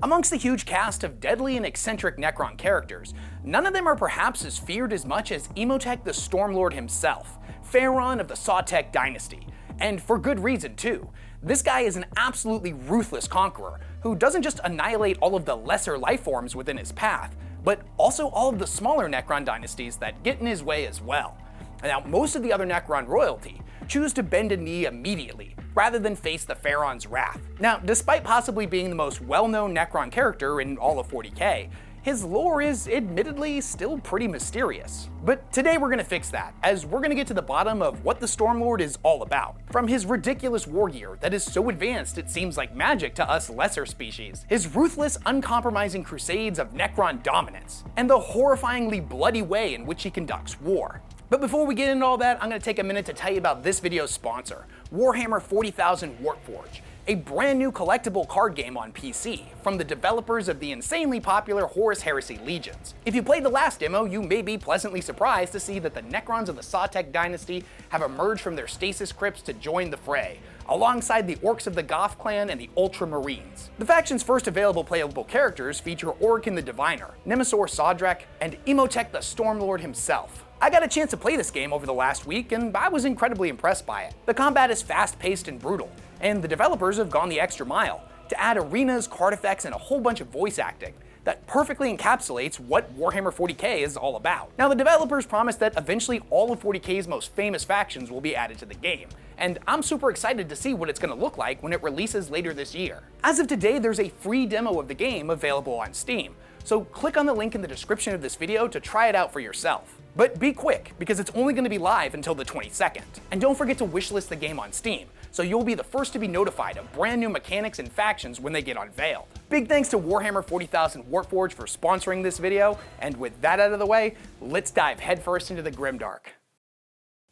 Amongst the huge cast of deadly and eccentric Necron characters, none of them are perhaps as feared as much as Imotekh the Stormlord himself, pharaoh of the Sautekh Dynasty. And for good reason too. This guy is an absolutely ruthless conqueror who doesn't just annihilate all of the lesser life forms within his path, but also all of the smaller Necron dynasties that get in his way as well. Now, most of the other Necron royalty choose to bend a knee immediately, rather than face the Pharaoh's wrath. Now, despite possibly being the most well-known Necron character in all of 40k, his lore is admittedly still pretty mysterious. But today we're gonna fix that, as we're gonna get to the bottom of what the Stormlord is all about. From his ridiculous wargear that is so advanced it seems like magic to us lesser species, his ruthless, uncompromising crusades of Necron dominance, and the horrifyingly bloody way in which he conducts war. But before we get into all that, I'm going to take a minute to tell you about this video's sponsor, Warhammer 40,000 Warforged, a brand new collectible card game on PC from the developers of the insanely popular Horus Heresy Legions. If you played the last demo, you may be pleasantly surprised to see that the Necrons of the Sautekh Dynasty have emerged from their stasis crypts to join the fray, alongside the Orcs of the Goth clan and the Ultramarines. The faction's first available playable characters feature Orkin the Diviner, Nemesaur Sautekh, and Imotekh the Stormlord himself. I got a chance to play this game over the last week, and I was incredibly impressed by it. The combat is fast-paced and brutal, and the developers have gone the extra mile to add arenas, card effects, and a whole bunch of voice acting that perfectly encapsulates what Warhammer 40k is all about. Now, the developers promised that eventually all of 40k's most famous factions will be added to the game, and I'm super excited to see what it's going to look like when it releases later this year. As of today, there's a free demo of the game available on Steam, so click on the link in the description of this video to try it out for yourself. But be quick, because it's only going to be live until the 22nd. And don't forget to wishlist the game on Steam, so you'll be the first to be notified of brand new mechanics and factions when they get unveiled. Big thanks to Warhammer 40,000 Warforged for sponsoring this video, and with that out of the way, let's dive headfirst into the grimdark.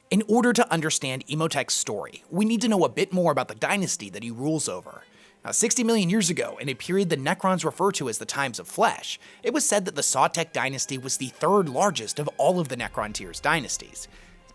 In order to understand Imotekh's story, we need to know a bit more about the dynasty that he rules over. Now, 60 million years ago, in a period the Necrons refer to as the Times of Flesh, it was said that the Sautekh Dynasty was the third largest of all of the Necron tier's dynasties,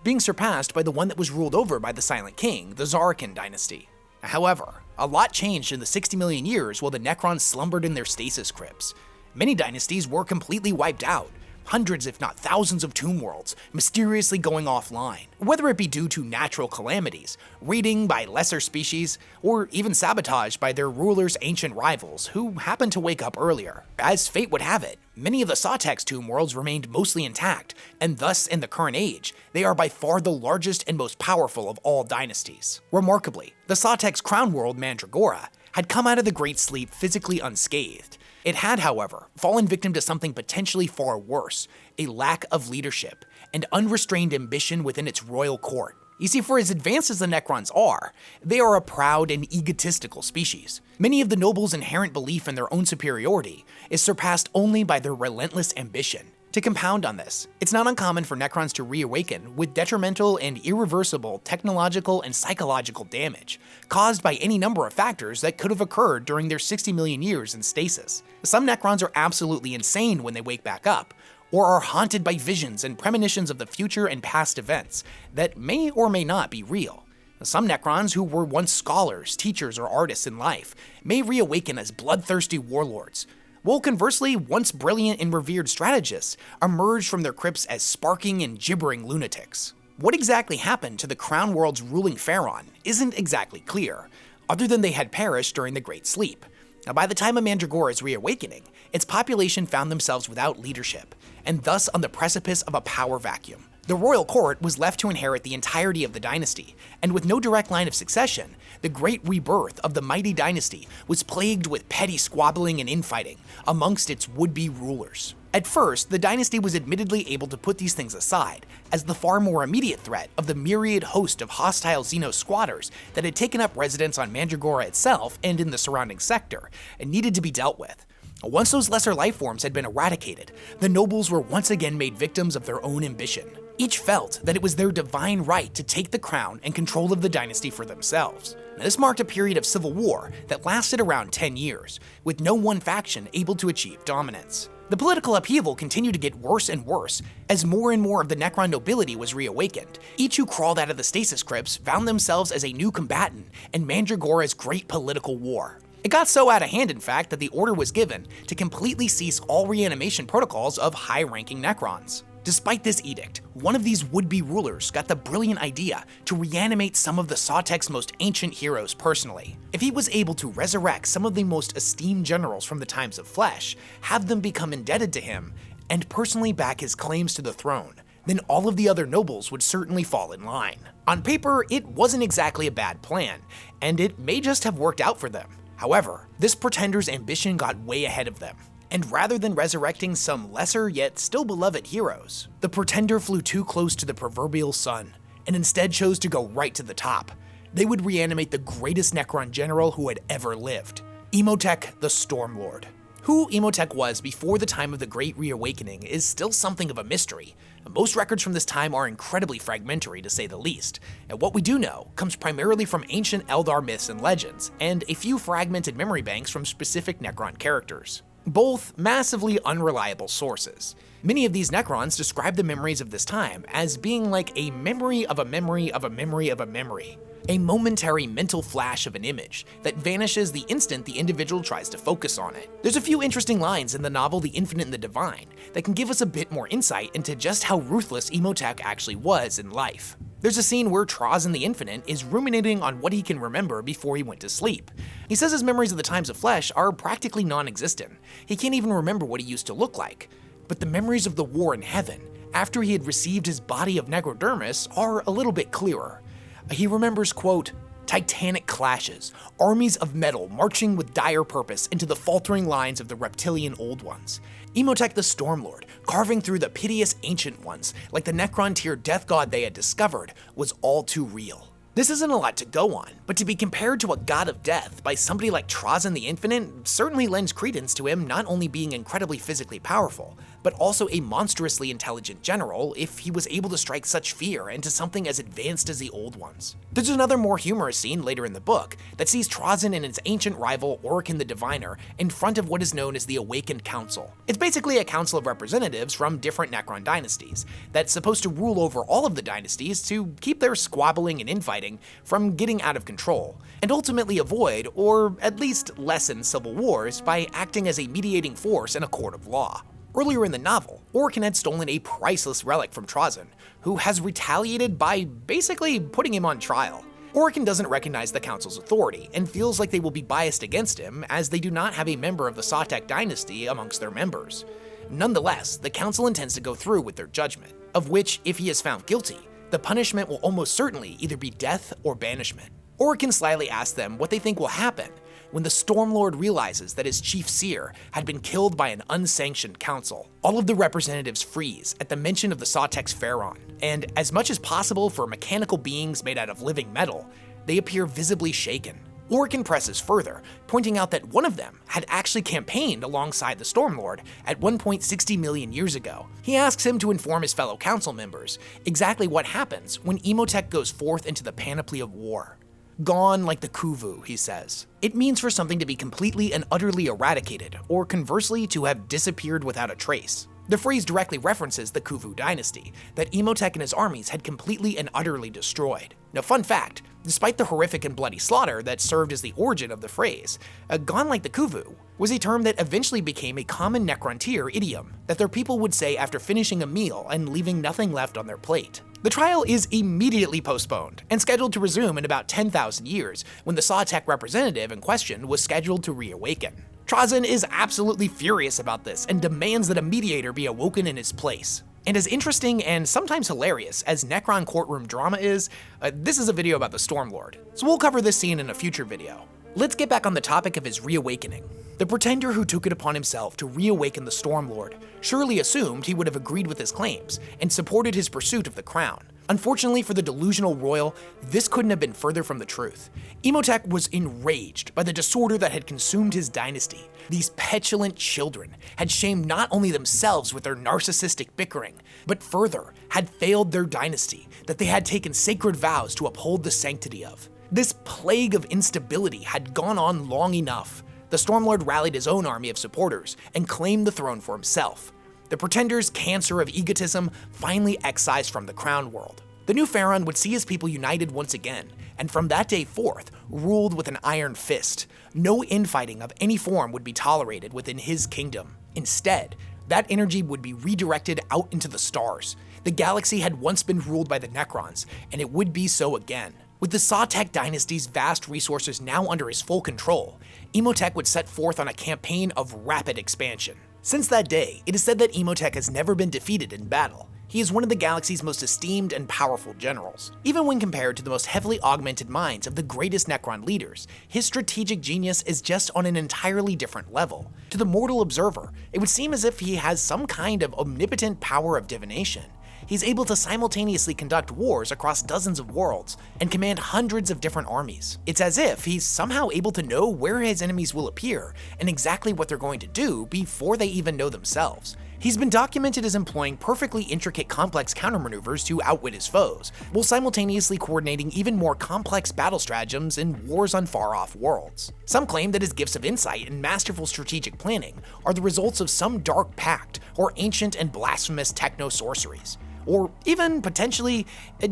being surpassed by the one that was ruled over by the Silent King, the Sautekh Dynasty. However, a lot changed in the 60 million years while the Necrons slumbered in their stasis crypts. Many dynasties were completely wiped out, hundreds if not thousands of tomb worlds mysteriously going offline, whether it be due to natural calamities, raiding by lesser species, or even sabotage by their rulers' ancient rivals who happened to wake up earlier. As fate would have it, many of the Sautekh's tomb worlds remained mostly intact, and thus in the current age, they are by far the largest and most powerful of all dynasties. Remarkably, the Sautekh's crown world Mandragora had come out of the Great Sleep physically unscathed. It had, however, fallen victim to something potentially far worse, a lack of leadership and unrestrained ambition within its royal court. You see, for as advanced as the Necrons are, they are a proud and egotistical species. Many of the nobles' inherent belief in their own superiority is surpassed only by their relentless ambition. To compound on this, it's not uncommon for Necrons to reawaken with detrimental and irreversible technological and psychological damage, caused by any number of factors that could have occurred during their 60 million years in stasis. Some Necrons are absolutely insane when they wake back up, or are haunted by visions and premonitions of the future and past events that may or may not be real. Some Necrons who were once scholars, teachers, or artists in life may reawaken as bloodthirsty warlords, while conversely, once brilliant and revered strategists emerged from their crypts as sparking and gibbering lunatics. What exactly happened to the Crown World's ruling pharaoh isn't exactly clear, other than they had perished during the Great Sleep. Now, by the time of Mandragora's reawakening, its population found themselves without leadership, and thus on the precipice of a power vacuum. The royal court was left to inherit the entirety of the dynasty, and with no direct line of succession, the great rebirth of the mighty dynasty was plagued with petty squabbling and infighting amongst its would-be rulers. At first, the dynasty was admittedly able to put these things aside, as the far more immediate threat of the myriad host of hostile Xenos squatters that had taken up residence on Mandragora itself and in the surrounding sector, and needed to be dealt with. Once those lesser life forms had been eradicated, the nobles were once again made victims of their own ambition. Each felt that it was their divine right to take the crown and control of the dynasty for themselves. Now, this marked a period of civil war that lasted around 10 years, with no one faction able to achieve dominance. The political upheaval continued to get worse and worse as more and more of the Necron nobility was reawakened. Each who crawled out of the stasis crypts found themselves as a new combatant in Mandragora's great political war. It got so out of hand, in fact, that the order was given to completely cease all reanimation protocols of high-ranking Necrons. Despite this edict, one of these would-be rulers got the brilliant idea to reanimate some of the Sautek's most ancient heroes personally. If he was able to resurrect some of the most esteemed generals from the times of flesh, have them become indebted to him, and personally back his claims to the throne, then all of the other nobles would certainly fall in line. On paper, it wasn't exactly a bad plan, and it may just have worked out for them. However, this pretender's ambition got way ahead of them. And rather than resurrecting some lesser yet still beloved heroes, the pretender flew too close to the proverbial sun, and instead chose to go right to the top. They would reanimate the greatest Necron general who had ever lived, Imotekh the Stormlord. Who Imotekh was before the time of the Great Reawakening is still something of a mystery. Most records from this time are incredibly fragmentary, to say the least, and what we do know comes primarily from ancient Eldar myths and legends, and a few fragmented memory banks from specific Necron characters. Both massively unreliable sources. Many of these Necrons describe the memories of this time as being like a memory of a memory of a memory of a memory. A momentary mental flash of an image that vanishes the instant the individual tries to focus on it. There's a few interesting lines in the novel The Infinite and the Divine that can give us a bit more insight into just how ruthless Imotekh actually was in life. There's a scene where Traz in the Infinite is ruminating on what he can remember before he went to sleep. He says his memories of the times of flesh are practically non-existent. He can't even remember what he used to look like. But the memories of the war in heaven, after he had received his body of necrodermis, are a little bit clearer. He remembers, quote, titanic clashes, armies of metal marching with dire purpose into the faltering lines of the reptilian old ones. Imotekh the Stormlord, carving through the piteous ancient ones like the Necron tier death god they had discovered, was all too real. This isn't a lot to go on, but to be compared to a god of death by somebody like Traz the Infinite certainly lends credence to him not only being incredibly physically powerful, but also a monstrously intelligent general if he was able to strike such fear into something as advanced as the old ones. There's another more humorous scene later in the book that sees Trazyn and its ancient rival Orichan the Diviner in front of what is known as the Awakened Council. It's basically a council of representatives from different Necron dynasties that's supposed to rule over all of the dynasties to keep their squabbling and infighting from getting out of control, and ultimately avoid, or at least lessen, civil wars by acting as a mediating force in a court of law. Earlier in the novel, Orichan had stolen a priceless relic from Trazyn, who has retaliated by basically putting him on trial. Orichan doesn't recognize the council's authority and feels like they will be biased against him as they do not have a member of the Sautekh Dynasty amongst their members. Nonetheless, the council intends to go through with their judgment, of which, if he is found guilty, the punishment will almost certainly either be death or banishment. Orichan slyly asks them what they think will happen when the Stormlord realizes that his chief seer had been killed by an unsanctioned council. All of the representatives freeze at the mention of the Sautek's Pharaon, and as much as possible for mechanical beings made out of living metal, they appear visibly shaken. Orichan presses further, pointing out that one of them had actually campaigned alongside the Stormlord at one point 60 million years ago. He asks him to inform his fellow council members exactly what happens when Imotekh goes forth into the panoply of war. Gone like the Kuvu, he says. It means for something to be completely and utterly eradicated, or conversely to have disappeared without a trace. The phrase directly references the Kuvu dynasty, that Imotekh and his armies had completely and utterly destroyed. Now, fun fact, despite the horrific and bloody slaughter that served as the origin of the phrase, gone like the Kuvu was a term that eventually became a common Necron tier idiom that their people would say after finishing a meal and leaving nothing left on their plate. The trial is immediately postponed and scheduled to resume in about 10,000 years when the Sautekh representative in question was scheduled to reawaken. Trazyn is absolutely furious about this and demands that a mediator be awoken in his place. And as interesting and sometimes hilarious as Necron courtroom drama is, this is a video about the Stormlord, so we'll cover this scene in a future video. Let's get back on the topic of his reawakening. The pretender who took it upon himself to reawaken the Stormlord surely assumed he would have agreed with his claims and supported his pursuit of the crown. Unfortunately for the delusional royal, this couldn't have been further from the truth. Imotekh was enraged by the disorder that had consumed his dynasty. These petulant children had shamed not only themselves with their narcissistic bickering, but further had failed their dynasty that they had taken sacred vows to uphold the sanctity of. This plague of instability had gone on long enough. The Stormlord rallied his own army of supporters and claimed the throne for himself. The pretender's cancer of egotism finally excised from the crown world. The new Pharaoh would see his people united once again, and from that day forth, ruled with an iron fist. No infighting of any form would be tolerated within his kingdom. Instead, that energy would be redirected out into the stars. The galaxy had once been ruled by the Necrons, and it would be so again. With the Sautekh Dynasty's vast resources now under his full control, Imotekh would set forth on a campaign of rapid expansion. Since that day, it is said that Imotekh has never been defeated in battle. He is one of the galaxy's most esteemed and powerful generals. Even when compared to the most heavily augmented minds of the greatest Necron leaders, his strategic genius is just on an entirely different level. To the mortal observer, it would seem as if he has some kind of omnipotent power of divination. He's able to simultaneously conduct wars across dozens of worlds and command hundreds of different armies. It's as if he's somehow able to know where his enemies will appear and exactly what they're going to do before they even know themselves. He's been documented as employing perfectly intricate complex countermaneuvers to outwit his foes, while simultaneously coordinating even more complex battle stratagems in wars on far-off worlds. Some claim that his gifts of insight and masterful strategic planning are the results of some dark pact or ancient and blasphemous techno-sorceries, or even, potentially,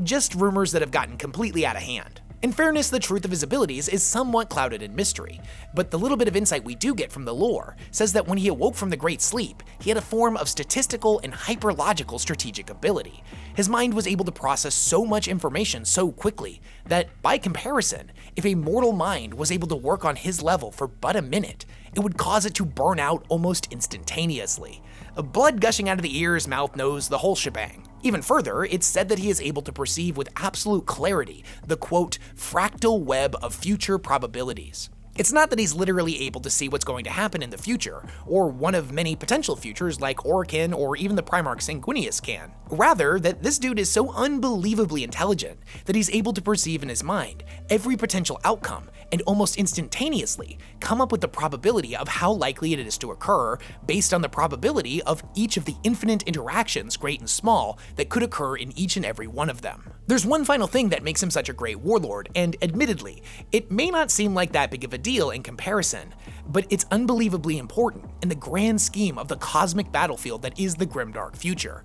just rumors that have gotten completely out of hand. In fairness, the truth of his abilities is somewhat clouded in mystery, but the little bit of insight we do get from the lore says that when he awoke from the Great Sleep, he had a form of statistical and hyperlogical strategic ability. His mind was able to process so much information so quickly that, by comparison, if a mortal mind was able to work on his level for but a minute, it would cause it to burn out almost instantaneously. Blood gushing out of the ears, mouth, nose, the whole shebang. Even further, it's said that he is able to perceive with absolute clarity the quote, fractal web of future probabilities. It's not that he's literally able to see what's going to happen in the future, or one of many potential futures like Orokin or even the Primarch Sanguinius can. Rather, that this dude is so unbelievably intelligent that he's able to perceive in his mind every potential outcome and almost instantaneously come up with the probability of how likely it is to occur based on the probability of each of the infinite interactions, great and small, that could occur in each and every one of them. There's one final thing that makes him such a great warlord, and admittedly, it may not seem like that big of a deal in comparison, but it's unbelievably important in the grand scheme of the cosmic battlefield that is the grimdark future.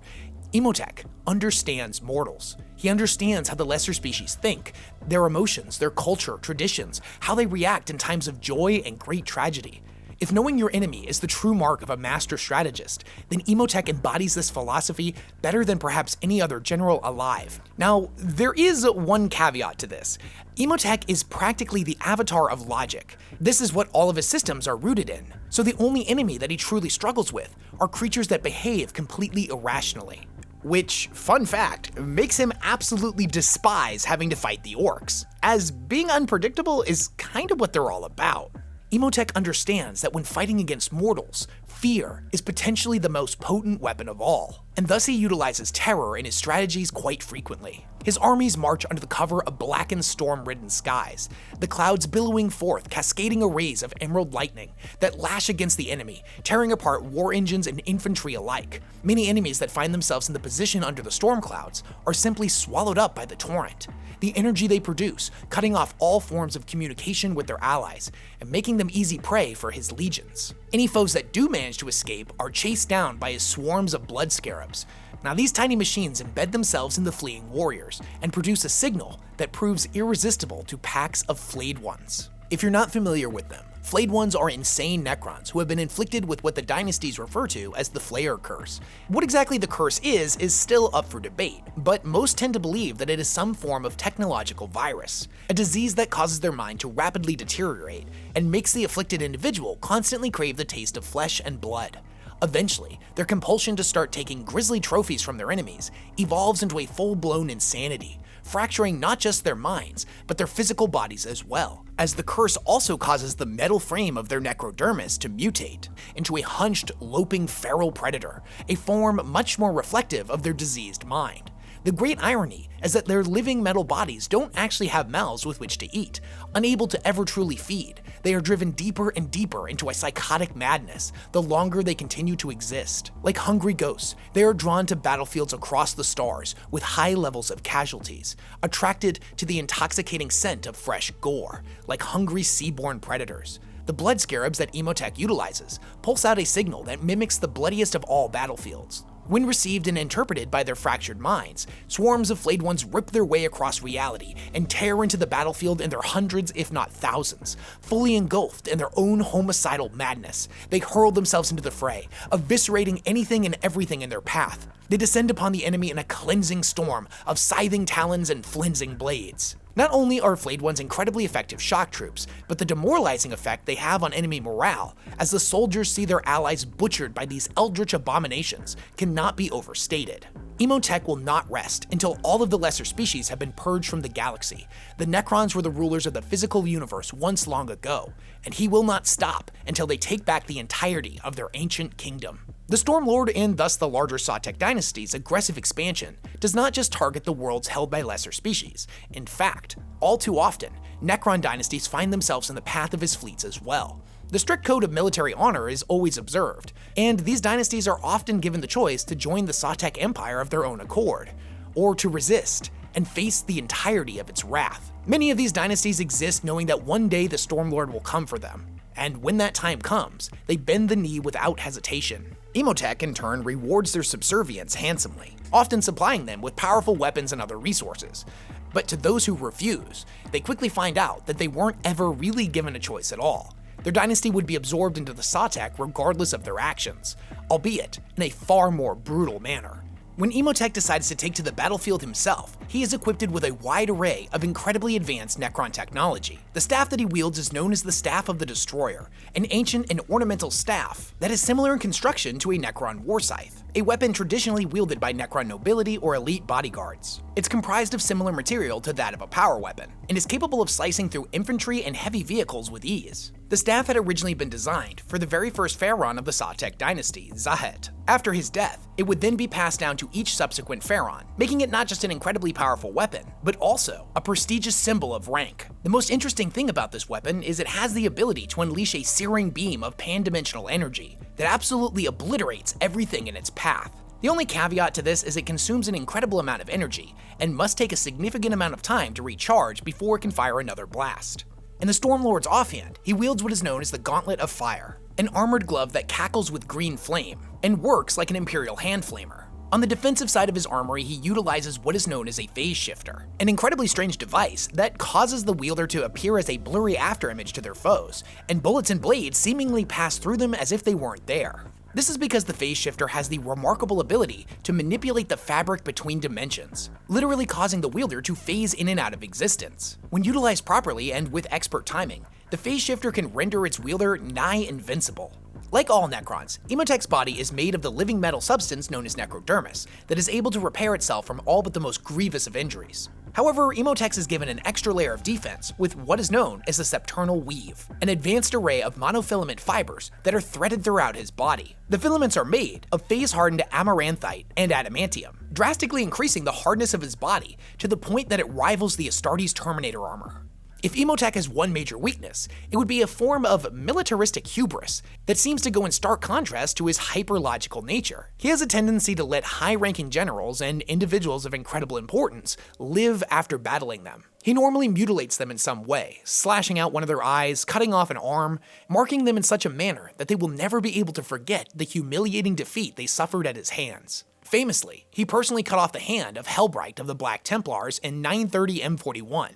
Imotekh understands mortals. He understands how the lesser species think, their emotions, their culture, traditions, how they react in times of joy and great tragedy. If knowing your enemy is the true mark of a master strategist, then Imotekh embodies this philosophy better than perhaps any other general alive. Now, there is one caveat to this. Imotekh is practically the avatar of logic. This is what all of his systems are rooted in. So the only enemy that he truly struggles with are creatures that behave completely irrationally. Which, fun fact, makes him absolutely despise having to fight the orcs, as being unpredictable is kind of what they're all about. Imotekh understands that when fighting against mortals, fear is potentially the most potent weapon of all, and thus he utilizes terror in his strategies quite frequently. His armies march under the cover of blackened, storm-ridden skies, the clouds billowing forth cascading arrays of emerald lightning that lash against the enemy, tearing apart war engines and infantry alike. Many enemies that find themselves in the position under the storm clouds are simply swallowed up by the torrent. The energy they produce, cutting off all forms of communication with their allies, and making them easy prey for his legions. Any foes that do manage to escape are chased down by his swarms of blood scarabs. Now these tiny machines embed themselves in the fleeing warriors, and produce a signal that proves irresistible to packs of flayed ones. If you're not familiar with them, flayed ones are insane Necrons who have been inflicted with what the dynasties refer to as the Flayer Curse. What exactly the curse is still up for debate, but most tend to believe that it is some form of technological virus, a disease that causes their mind to rapidly deteriorate and makes the afflicted individual constantly crave the taste of flesh and blood. Eventually, their compulsion to start taking grisly trophies from their enemies evolves into a full-blown insanity, fracturing not just their minds, but their physical bodies as well, as the curse also causes the metal frame of their necrodermis to mutate into a hunched, loping feral predator, a form much more reflective of their diseased mind. The great irony is that their living metal bodies don't actually have mouths with which to eat. Unable to ever truly feed, they are driven deeper and deeper into a psychotic madness the longer they continue to exist. Like hungry ghosts, they are drawn to battlefields across the stars with high levels of casualties, attracted to the intoxicating scent of fresh gore, like hungry seaborne predators. The blood scarabs that Imotekh utilizes pulse out a signal that mimics the bloodiest of all battlefields, When received and interpreted by their fractured minds, swarms of flayed ones rip their way across reality and tear into the battlefield in their hundreds if not thousands. Fully engulfed in their own homicidal madness, they hurl themselves into the fray, eviscerating anything and everything in their path. They descend upon the enemy in a cleansing storm of scything talons and flensing blades. Not only are flayed ones incredibly effective shock troops, but the demoralizing effect they have on enemy morale, as the soldiers see their allies butchered by these eldritch abominations, cannot be overstated. Imotekh will not rest until all of the lesser species have been purged from the galaxy. The Necrons were the rulers of the physical universe once long ago, and he will not stop until they take back the entirety of their ancient kingdom. The Stormlord, and thus the larger Sautekh Dynasty's aggressive expansion, does not just target the worlds held by lesser species. In fact, all too often, Necron dynasties find themselves in the path of his fleets as well. The strict code of military honor is always observed, and these dynasties are often given the choice to join the Sautekh Empire of their own accord, or to resist and face the entirety of its wrath. Many of these dynasties exist knowing that one day the Stormlord will come for them, and when that time comes, they bend the knee without hesitation. Imotekh, in turn, rewards their subservience handsomely, often supplying them with powerful weapons and other resources. But to those who refuse, they quickly find out that they weren't ever really given a choice at all. Their dynasty would be absorbed into the Sautekh regardless of their actions, albeit in a far more brutal manner. When Imotekh decides to take to the battlefield himself, he is equipped with a wide array of incredibly advanced Necron technology. The staff that he wields is known as the Staff of the Destroyer, an ancient and ornamental staff that is similar in construction to a Necron war scythe, a weapon traditionally wielded by Necron nobility or elite bodyguards. It's comprised of similar material to that of a power weapon, and is capable of slicing through infantry and heavy vehicles with ease. The staff had originally been designed for the very first pharaoh of the Sautekh Dynasty, Zahet. After his death, it would then be passed down to each subsequent pharaoh, making it not just an incredibly powerful weapon, but also a prestigious symbol of rank. The most interesting thing about this weapon is it has the ability to unleash a searing beam of pan-dimensional energy that absolutely obliterates everything in its path. The only caveat to this is it consumes an incredible amount of energy, and must take a significant amount of time to recharge before it can fire another blast. In the Stormlord's offhand, he wields what is known as the Gauntlet of Fire, an armored glove that cackles with green flame, and works like an Imperial hand flamer. On the defensive side of his armory, he utilizes what is known as a phase shifter, an incredibly strange device that causes the wielder to appear as a blurry afterimage to their foes, and bullets and blades seemingly pass through them as if they weren't there. This is because the phase shifter has the remarkable ability to manipulate the fabric between dimensions, literally causing the wielder to phase in and out of existence. When utilized properly and with expert timing, the phase shifter can render its wielder nigh invincible. Like all Necrons, Imotekh's body is made of the living metal substance known as necrodermis that is able to repair itself from all but the most grievous of injuries. However, Imotekh is given an extra layer of defense with what is known as the septernal weave, an advanced array of monofilament fibers that are threaded throughout his body. The filaments are made of phase-hardened amaranthite and adamantium, drastically increasing the hardness of his body to the point that it rivals the Astartes Terminator armor. If Imotekh has one major weakness, it would be a form of militaristic hubris that seems to go in stark contrast to his hyper-logical nature. He has a tendency to let high-ranking generals and individuals of incredible importance live after battling them. He normally mutilates them in some way, slashing out one of their eyes, cutting off an arm, marking them in such a manner that they will never be able to forget the humiliating defeat they suffered at his hands. Famously, he personally cut off the hand of Helbright of the Black Templars in 930 M41.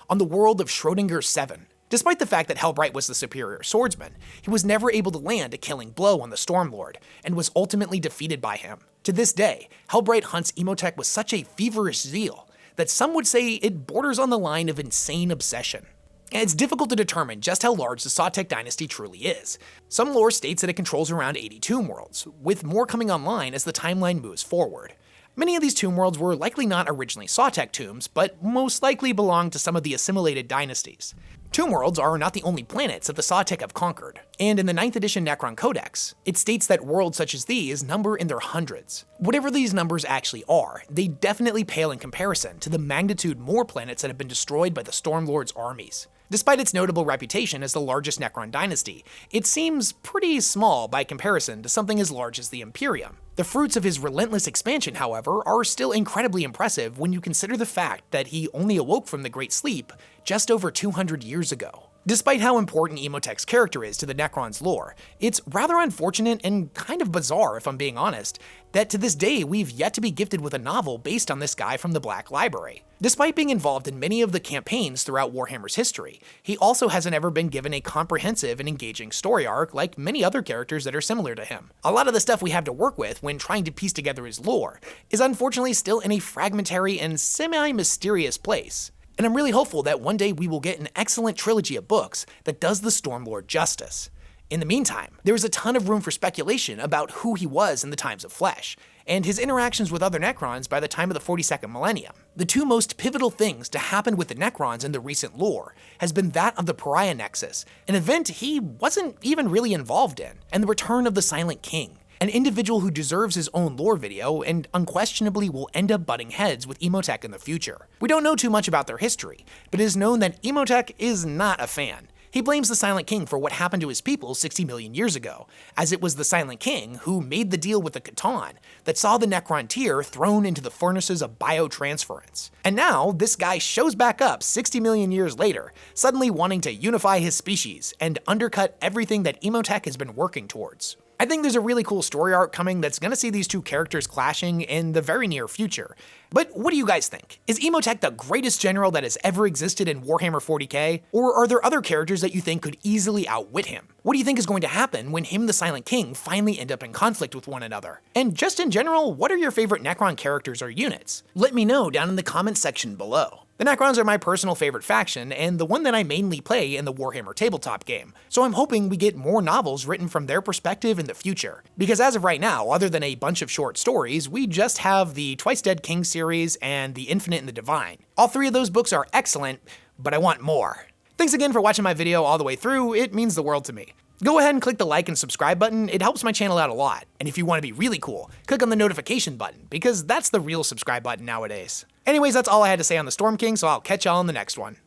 On the world of Schrödinger's 7. Despite the fact that Helbright was the superior swordsman, he was never able to land a killing blow on the Stormlord, and was ultimately defeated by him. To this day, Helbright hunts Imotekh with such a feverish zeal that some would say it borders on the line of insane obsession. And it's difficult to determine just how large the Sautekh Dynasty truly is. Some lore states that it controls around 80 tomb worlds, with more coming online as the timeline moves forward. Many of these tomb worlds were likely not originally Sautekh tombs, but most likely belonged to some of the assimilated dynasties. Tomb worlds are not the only planets that the Sautekh have conquered, and in the 9th edition Necron Codex, it states that worlds such as these number in their hundreds. Whatever these numbers actually are, they definitely pale in comparison to the magnitude more planets that have been destroyed by the Stormlord's armies. Despite its notable reputation as the largest Necron dynasty, it seems pretty small by comparison to something as large as the Imperium. The fruits of his relentless expansion, however, are still incredibly impressive when you consider the fact that he only awoke from the Great Sleep just over 200 years ago. Despite how important Imotech's character is to the Necron's lore, it's rather unfortunate and kind of bizarre, if I'm being honest, that to this day we've yet to be gifted with a novel based on this guy from the Black Library. Despite being involved in many of the campaigns throughout Warhammer's history, he also hasn't ever been given a comprehensive and engaging story arc like many other characters that are similar to him. A lot of the stuff we have to work with when trying to piece together his lore is unfortunately still in a fragmentary and semi-mysterious place. And I'm really hopeful that one day we will get an excellent trilogy of books that does the Stormlord justice. In the meantime, there is a ton of room for speculation about who he was in the Times of Flesh, and his interactions with other Necrons by the time of the 42nd millennium. The two most pivotal things to happen with the Necrons in the recent lore has been that of the Pariah Nexus, an event he wasn't even really involved in, and the return of the Silent King, an individual who deserves his own lore video and unquestionably will end up butting heads with Imotekh in the future. We don't know too much about their history, but it is known that Imotekh is not a fan. He blames the Silent King for what happened to his people 60 million years ago, as it was the Silent King who made the deal with the Catan that saw the Necron tier thrown into the furnaces of biotransference. And now, this guy shows back up 60 million years later, suddenly wanting to unify his species and undercut everything that Imotekh has been working towards. I think there's a really cool story arc coming that's gonna see these two characters clashing in the very near future. But what do you guys think? Is Imotekh the greatest general that has ever existed in Warhammer 40k? Or are there other characters that you think could easily outwit him? What do you think is going to happen when him and the Silent King finally end up in conflict with one another? And just in general, what are your favorite Necron characters or units? Let me know down in the comments section below. The Necrons are my personal favorite faction, and the one that I mainly play in the Warhammer tabletop game, so I'm hoping we get more novels written from their perspective in the future. Because as of right now, other than a bunch of short stories, we just have the Twice Dead King series and the Infinite and the Divine. All three of those books are excellent, but I want more. Thanks again for watching my video all the way through, it means the world to me. Go ahead and click the like and subscribe button, it helps my channel out a lot. And if you want to be really cool, click on the notification button, because that's the real subscribe button nowadays. Anyways, that's all I had to say on the Storm King, so I'll catch y'all in the next one.